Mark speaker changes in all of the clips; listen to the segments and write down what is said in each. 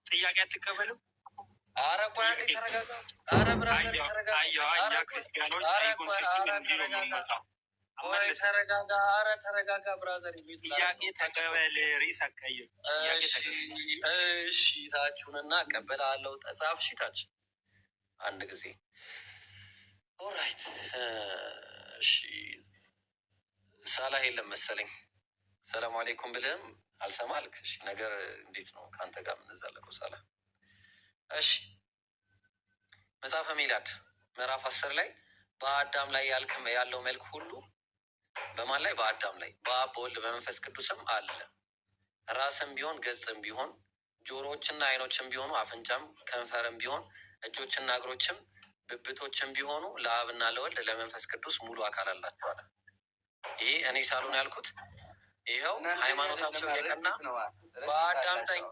Speaker 1: ጥያቄ አትቀበልም? ኧረ ቆይ አንዴ ተረጋጋ። ኧረ ብራዘር ተረጋጋ። ኧረ ክርስቲያኖች ጠይቁን ስትል እንዲህ ነው የምንመጣው። ተረጋጋ። ኧረ ተረጋጋ ብራዘር። ጥያቄ ተቀበል። ሪስ አትቀይር። እሺ ታችሁንና እቀበላለሁ። ተጻፍ ሽታች አንድ ጊዜ ኦራይት። እሺ ሳላህ የለም መሰለኝ። ሰላም አሌይኩም ብልህም አልሰማ አልክ። እሺ ነገር እንዴት ነው ከአንተ ጋር የምንዛለቀው? ሳላህ እሺ መጽሐፈ ሚላድ ምዕራፍ 10 ላይ በአዳም ላይ ያለው መልክ ሁሉ በማን ላይ? በአዳም ላይ በአብ በወልድ በመንፈስ ቅዱስም አለ። ራስም ቢሆን ገጽም ቢሆን ጆሮዎችና አይኖችም ቢሆኑ አፍንጫም ከንፈርም ቢሆን እጆችና እግሮችም ብብቶችም ቢሆኑ ለአብና ለወልድ ለመንፈስ ቅዱስ ሙሉ አካል አላቸዋል። ይህ እኔ ሳልሆን ያልኩት ይኸው ሃይማኖታቸው የቀና በአዳም ጠኝ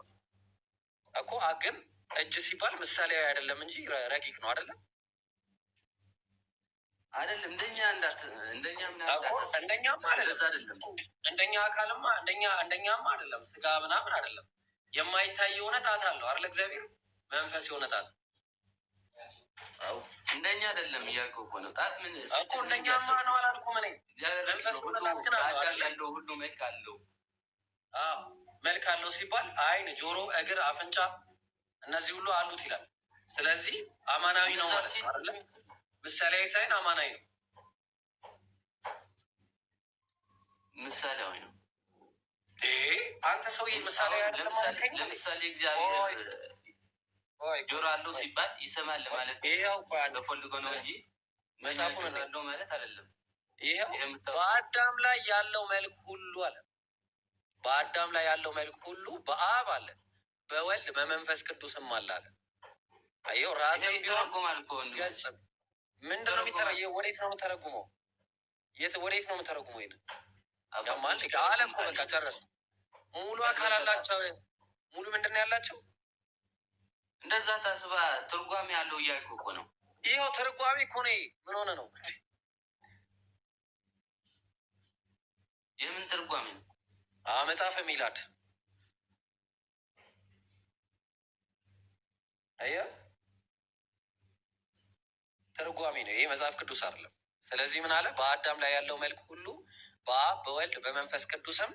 Speaker 1: እኮ ግን እጅ ሲባል ምሳሌያዊ አይደለም እንጂ ረቂቅ ነው። አይደለም እንደኛማ አይደለም። እንደኛ አካልማ እንደኛማ አይደለም። ስጋ ምናምን አይደለም። የማይታይ የሆነ ጣት አለው አይደል? እግዚአብሔር መንፈስ የሆነ ጣት
Speaker 2: እንደኛ አይደለም እያልከው እኮ ነው። ጣት ምን
Speaker 1: እኮ እንደኛማ ነው አላልኩም እኔ። መንፈስ የሆነ ጣት ግን
Speaker 2: ያለው ሁሉ መልክ አለው።
Speaker 1: መልክ አለው ሲባል አይን፣ ጆሮ፣ እግር፣ አፍንጫ እነዚህ ሁሉ አሉት ይላል። ስለዚህ አማናዊ ነው ማለት ነው አይደለ? ምሳሌያዊ ሳይሆን አማናዊ ነው።
Speaker 2: ምሳሌያዊ ነው።
Speaker 1: አንተ ሰውዬ ምሳሌ
Speaker 2: ለምሳሌ እግዚአብሔር ጆሮ አለው ሲባል ይሰማል ማለት ተፈልጎ ነው እንጂ
Speaker 1: መጽሐፉን
Speaker 2: አለው ማለት አይደለም።
Speaker 1: ይሄው በአዳም ላይ ያለው መልክ ሁሉ አለ። በአዳም ላይ ያለው መልክ ሁሉ በአብ አለ፣ በወልድ በመንፈስ ቅዱስም አለ አለ። አየው ራስም ቢሆን ገጽም ምንድን ነው የሚተረየው? ወዴት ነው የምተረጉመው? ወዴት ነው የምተረጉመው? ይሄን ያማል አለ እኮ በቃ ጨረስ። ሙሉ አካል አላቸው። ሙሉ ምንድን ነው ያላቸው?
Speaker 2: እንደዛ ታስባ ትርጓሜ ያለው እያልኩ እኮ ነው።
Speaker 1: ይኸው ትርጓሜ እኮ ነው። ምን ሆነ ነው?
Speaker 2: የምን ትርጓሜ ነው?
Speaker 1: መጽሐፈ ሚላድ አየህ፣ ትርጓሜ ነው ይሄ፣ መጽሐፍ ቅዱስ አይደለም። ስለዚህ ምን አለ? በአዳም ላይ ያለው መልክ ሁሉ በአብ በወልድ በመንፈስ ቅዱስም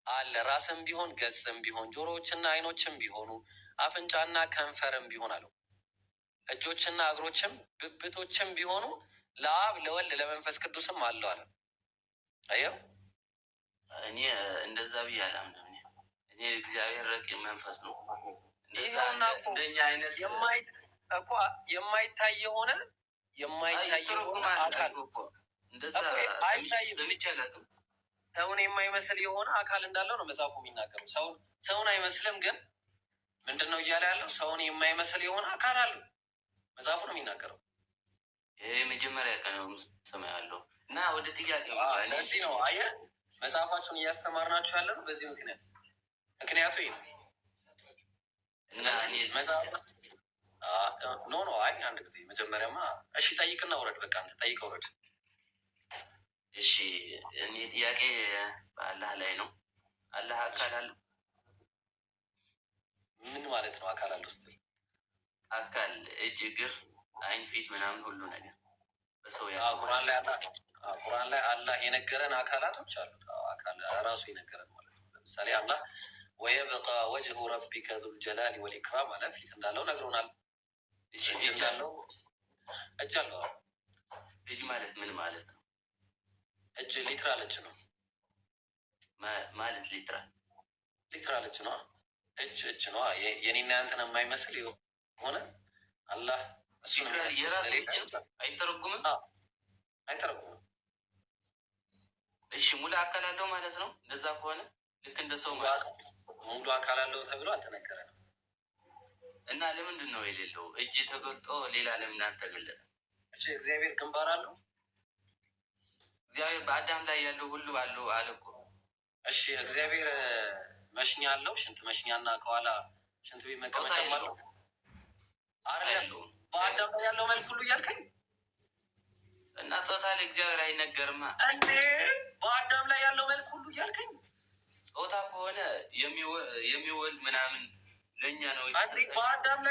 Speaker 1: አለ። ራስም ቢሆን ገጽም ቢሆን ጆሮዎችና አይኖችም ቢሆኑ አፍንጫና ከንፈርም ቢሆን አለው። እጆችና እግሮችም ብብቶችም ቢሆኑ ለአብ ለወልድ ለመንፈስ ቅዱስም አለው አለ። አየው
Speaker 2: እኔ እንደዛ ብዬ አላምንም። እኔ እግዚአብሔር ረቂቅ መንፈስ ነው።
Speaker 1: ይኸውና እንደኛ አይነት የማይታይ የሆነ አካል አይታይም። ሰውን የማይመስል የሆነ አካል እንዳለው ነው መጽሐፉ የሚናገረው። ሰውን አይመስልም፣ ግን ምንድን ነው እያለ ያለው? ሰውን የማይመስል የሆነ አካል አለው መጽሐፉ ነው የሚናገረው።
Speaker 2: ይሄ መጀመሪያ ቀን ሰማ ያለው እና ወደ ጥያቄ
Speaker 1: እዚህ ነው። አየህ መጽሐፋችሁን እያስተማርናችሁ ያለ ነው በዚህ ምክንያቱ ይህ ነው። ኖ አይ አንድ ጊዜ መጀመሪያማ እሺ ጠይቅና ውረድ። በቃ ጠይቀ ውረድ።
Speaker 2: እሺ እኔ ጥያቄ በአላህ ላይ ነው። አላህ አካል አለው?
Speaker 1: ምን ማለት ነው አካል አለው ስትል?
Speaker 2: አካል እጅ፣ እግር፣ አይን፣ ፊት ምናምን ሁሉ ነገር በሰው
Speaker 1: ቁርአን ላይ አላህ የነገረን አካላቶች አሉት። አካል ራሱ የነገረን ማለት ነው። ለምሳሌ አላህ ወየብቃ ወጅሁ ረቢከ ዙል ጀላሊ ወልኢክራም አለ። ፊት እንዳለው ነግሮናል። እጅ እንዳለው እጅ አለው።
Speaker 2: እጅ ማለት ምን ማለት ነው?
Speaker 1: እጅ ሊትራል እጅ ነው
Speaker 2: ማለት
Speaker 1: ሊትራል እጅ ነው። እጅ ነው። የኔና ያንተን የማይመስል የሆነ አላህ እሱ
Speaker 2: አይተረጉምም። እሺ ሙሉ አካል አለው ማለት ነው። እንደዛ ከሆነ ልክ እንደ ሰው ማለት
Speaker 1: ሙሉ አካል አለው ተብሎ አልተነገረንም።
Speaker 2: እና ለምንድን ነው የሌለው? እጅ ተገልጦ ሌላ ለምን አልተገለጠም?
Speaker 1: እሺ እግዚአብሔር ግንባር አለው።
Speaker 2: እግዚአብሔር በአዳም ላይ ያለው ሁሉ አለው አለ እኮ።
Speaker 1: እሺ እግዚአብሔር መሽኛ አለው? ሽንት መሽኛና ከኋላ ሽንት ቤት መቀመጫም አለው አይደለም? በአዳም ላይ ያለው መልክ ሁሉ እያልከኝ
Speaker 2: እና ጾታ ለእግዚአብሔር አይነገርማ
Speaker 1: እንዴ? በአዳም ላይ ያለው መልክ ሁሉ እያልከኝ
Speaker 2: ጾታ ከሆነ የሚወልድ ምናምን ለእኛ ነው።
Speaker 1: በአዳም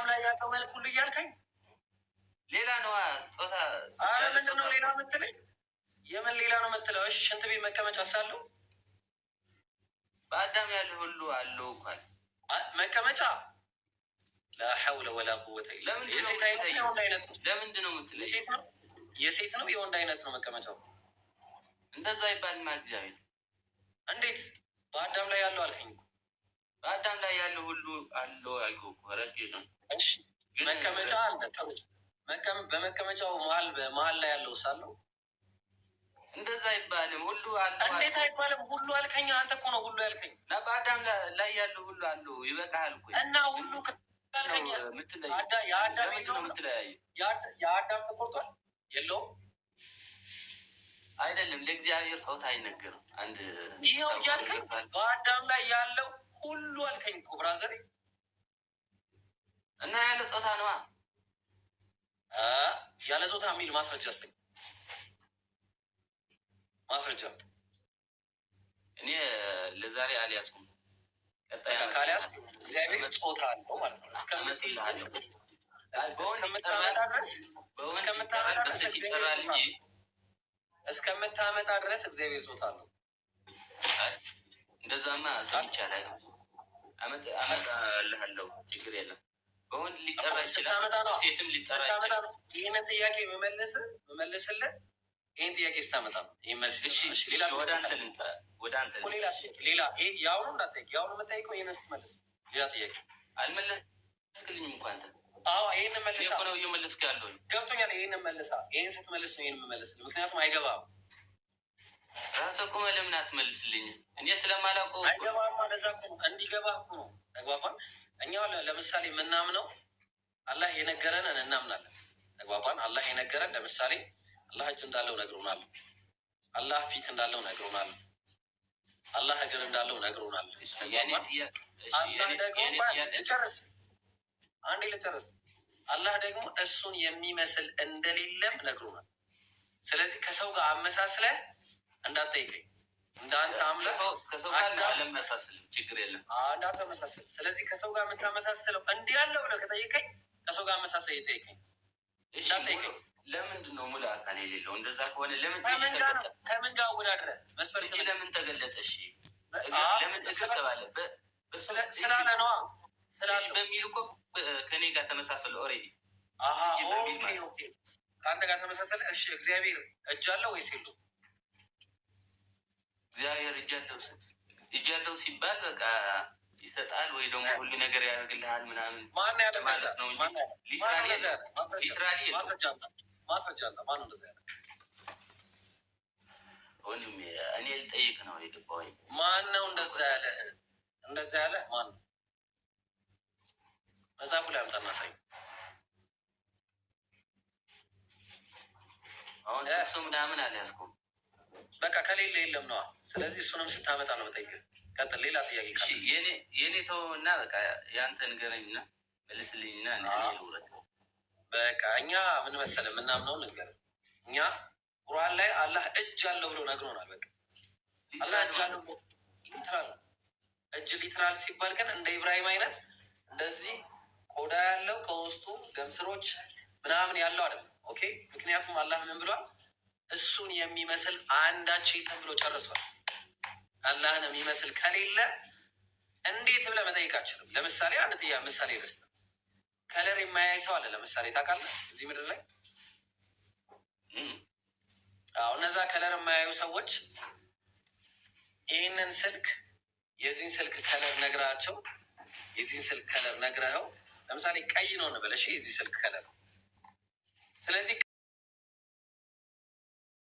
Speaker 1: ላይ ያለው መልክ ሁሉ እያልከኝ
Speaker 2: ሌላ ነዋ ጾታ።
Speaker 1: አረ ምንድን ነው ሌላ የምትለኝ? የምን ሌላ ነው የምትለው? እሺ ሽንት ቤት መቀመጫ ሳለው
Speaker 2: በአዳም ያለ ሁሉ አለው እንኳን
Speaker 1: መቀመጫ ላሐውለ ወላ ቁወተ ኢላ ቢላህ። የሴት አይነት ነው የወንድ አይነት ነው?
Speaker 2: ለምንድን ነው የምትለኝ?
Speaker 1: የሴት ነው የወንድ አይነት ነው መቀመጫው?
Speaker 2: እንደዛ ይባልማ እግዚአብሔር።
Speaker 1: እንዴት በአዳም ላይ ያለው አልከኝ?
Speaker 2: በአዳም ላይ ያለው ሁሉ አለው አልኩህ እኮ። ረቂ ነው።
Speaker 1: እሺ መቀመጫ አለ። በመቀመጫው መሀል ላይ ያለው ሳለው
Speaker 2: እንደዛ አይባልም። ሁሉ አለው።
Speaker 1: እንዴት አይባልም? ሁሉ አልከኝ። አንተ እኮ ነው ሁሉ ያልከኝ።
Speaker 2: እና በአዳም ላይ ያለው ሁሉ አለው። ይበቃል እኮ
Speaker 1: እና ሁሉ ካልከኝ የአዳም ተቆርጧል የለውም?
Speaker 2: አይደለም ለእግዚአብሔር ጾታ አይነገርም። አንድ
Speaker 1: ይኸው እያልከኝ በአዳም ላይ ያለው ሁሉ አልከኝ እኮ ብራዘር።
Speaker 2: እና ያለ ጾታ ነዋ።
Speaker 1: ያለ ጾታ የሚል ማስረጃ አስተኝ ማስረጃ።
Speaker 2: እኔ ለዛሬ አልያዝኩም።
Speaker 1: ካልያዝኩ እግዚአብሔር ጾታ አለው ማለት ነው። እስከምታመጣ ድረስ እግዚአብሔር ጾታ አለው።
Speaker 2: እንደዛማ ሰምቼ አላውቅም። አመጣልሃለሁ፣ ችግር የለም። በወንድ ሊጠራ ይችላል፣ ሴትም ሊጠራ ይችላል።
Speaker 1: ይህንን ጥያቄ መመልስልህ ይህን ጥያቄ ስታመጣ ነው።
Speaker 2: ወደ አንተ
Speaker 1: ሌላ የአሁኑ እንዳትጠይቅ፣ የአሁኑ የምጠይቀው ይህን ስትመልስ ሌላ ጥያቄ
Speaker 2: አልመለስክልኝም እኮ አንተ።
Speaker 1: ይህን መልሳ
Speaker 2: ነው እየመለስክ ያለሁኝ።
Speaker 1: ገብቶኛል። ይህንን መልሳ፣ ይህን ስትመልስ ነው ይህን የምመልስልህ፣ ምክንያቱም አይገባም።
Speaker 2: ራስህ ቁመህ ለምን አትመልስልኝም? እኔ ስለማላውቀው
Speaker 1: አይገባም። እንደዛ እኮ እንዲገባህ እኮ ነው። ተግባባን። እኛ ለምሳሌ የምናምነው አላህ የነገረንን እናምናለን። ተግባባን። አላህ የነገረን ለምሳሌ አላህ እጅ እንዳለው ነግሮናል። አላህ ፊት እንዳለው ነግሮናል። አላህ እግር እንዳለው ነግሮናል። ልጨርስ። አላህ ደግሞ እሱን የሚመስል እንደሌለም ነግሮናል። ስለዚህ ከሰው ጋር አመሳስለህ እንዳትጠይቀኝ። እንዳንተ አምላክ
Speaker 2: ከሰው ጋር አለመሳስልም፣ ችግር የለም
Speaker 1: እንዳትመሳስል። ስለዚህ ከሰው ጋር የምታመሳስለው እንዲህ ያለው ብለህ ከጠየቀኝ ከሰው ጋር አመሳስለህ እየጠየቀኝ እንዳትጠይቀኝ።
Speaker 2: ለምንድን ነው ሙሉ አካል የሌለው? እንደዛ ከሆነ ለምን
Speaker 1: ከምን ጋር አወዳድረህ መስፈርት
Speaker 2: ለምን ተገለጠ? እሺ ለምን ተባለ?
Speaker 1: ስላለ ነዋ። ስላለ
Speaker 2: በሚል እኮ ከኔ ጋር ተመሳሰለ። ኦልሬዲ
Speaker 1: ከአንተ ጋር ተመሳሰለ። እሺ እግዚአብሔር እጅ አለው ወይስ የለውም?
Speaker 2: እግዚአብሔር እጅ አለው ሲባል በቃ ይሰጣል ወይ ደግሞ ሁሉ ነገር ያደርግልሃል ምናምን ማለት ነው እንጂ ሊትራሊ
Speaker 1: ማስረጃ አለ። ማነው እንደዛ ያለ?
Speaker 2: ወንድሜ እኔ ልጠይቅ ነው የገባሁኝ።
Speaker 1: ማን ነው እንደዛ ያለ? እንደዛ ያለ ማን ነው? መጽሐፉ ላይ አምጣና ሳይ።
Speaker 2: አሁን እሱ ምናምን አልያዝኩም።
Speaker 1: በቃ ከሌለ የለም ነዋ። ስለዚህ እሱንም ስታመጣ ነው የምጠይቅህ። ቀጥል። ሌላ ጥያቄ
Speaker 2: የኔ ተወውና በቃ ያንተ ንገረኝና መልስልኝና ልውረድ።
Speaker 1: በቃ እኛ ምን መሰለህ የምናምነውን ንገር። እኛ ቁርአን ላይ አላህ እጅ አለው ብሎ ነግሮናል። በቃ አላህ እጅ አለው ሊትራል። እጅ ሊትራል ሲባል ግን እንደ ኢብራሂም አይነት እንደዚህ ቆዳ ያለው ከውስጡ ደም ስሮች ምናምን ያለው አይደለም። ኦኬ። ምክንያቱም አላህ ምን ብሏል? እሱን የሚመስል አንዳች የለም ብሎ ጨርሷል። አላህን የሚመስል ከሌለ እንዴት ብለህ መጠየቅ አችልም። ለምሳሌ አንድ ምሳሌ ልስጥ። ከለር የማያይ ሰው አለ። ለምሳሌ ታውቃለህ፣ እዚህ ምድር ላይ እነዛ ከለር የማያዩ ሰዎች ይህንን ስልክ የዚህን ስልክ ከለር ነግራቸው የዚህን ስልክ ከለር ነግረኸው ለምሳሌ ቀይ ነው እንበል። እሺ የዚህ ስልክ ከለር ስለዚህ